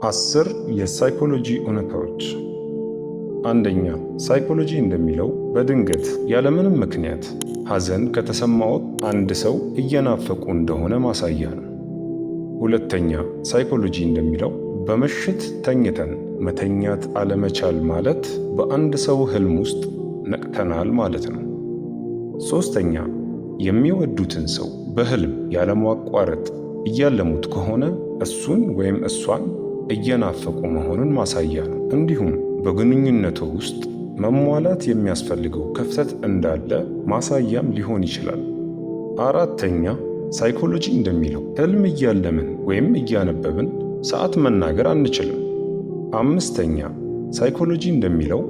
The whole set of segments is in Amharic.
10 የሳይኮሎጂ እውነታዎች። አንደኛ፣ ሳይኮሎጂ እንደሚለው በድንገት ያለምንም ምክንያት ሐዘን ከተሰማዎት አንድ ሰው እየናፈቁ እንደሆነ ማሳያ ነው። ሁለተኛ፣ ሳይኮሎጂ እንደሚለው በምሽት ተኝተን መተኛት አለመቻል ማለት በአንድ ሰው ህልም ውስጥ ነቅተናል ማለት ነው። ሶስተኛ፣ የሚወዱትን ሰው በህልም ያለማቋረጥ እያለሙት ከሆነ እሱን ወይም እሷን እየናፈቁ መሆኑን ማሳያ ነው። እንዲሁም በግንኙነቱ ውስጥ መሟላት የሚያስፈልገው ክፍተት እንዳለ ማሳያም ሊሆን ይችላል። አራተኛ፣ ሳይኮሎጂ እንደሚለው ህልም እያለምን ወይም እያነበብን ሰዓት መናገር አንችልም። አምስተኛ፣ ሳይኮሎጂ እንደሚለው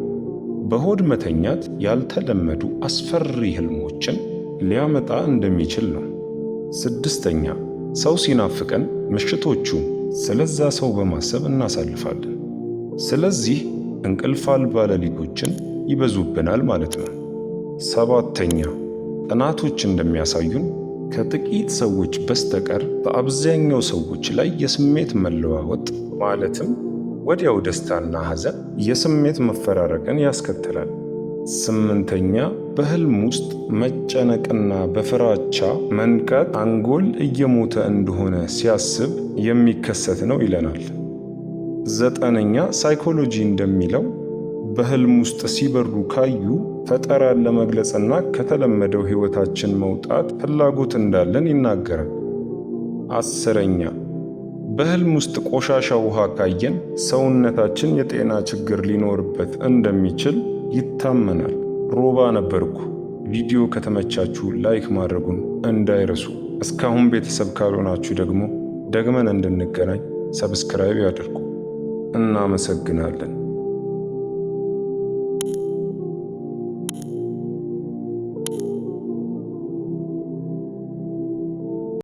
በሆድ መተኛት ያልተለመዱ አስፈሪ ህልሞችን ሊያመጣ እንደሚችል ነው። ስድስተኛ፣ ሰው ሲናፍቀን ምሽቶቹን ስለዛ ሰው በማሰብ እናሳልፋለን። ስለዚህ እንቅልፍ አልባ ሌሊቶችን ይበዙብናል ማለት ነው። ሰባተኛ፣ ጥናቶች እንደሚያሳዩን ከጥቂት ሰዎች በስተቀር በአብዛኛው ሰዎች ላይ የስሜት መለዋወጥ ማለትም ወዲያው ደስታና ሐዘን የስሜት መፈራረቅን ያስከትላል። ስምንተኛ፣ በህልም ውስጥ መጨነቅና በፍራቻ መንቃት አንጎል እየሞተ እንደሆነ ሲያስብ የሚከሰት ነው ይለናል። ዘጠነኛ፣ ሳይኮሎጂ እንደሚለው በህልም ውስጥ ሲበሩ ካዩ ፈጠራን ለመግለጽና ከተለመደው ህይወታችን መውጣት ፍላጎት እንዳለን ይናገራል። አስረኛ፣ በህልም ውስጥ ቆሻሻ ውሃ ካየን ሰውነታችን የጤና ችግር ሊኖርበት እንደሚችል ይታመናል። ሮባ ነበርኩ። ቪዲዮ ከተመቻችሁ ላይክ ማድረጉን እንዳይረሱ። እስካሁን ቤተሰብ ካልሆናችሁ ደግሞ ደግመን እንድንገናኝ ሰብስክራይብ ያድርጉ። እናመሰግናለን።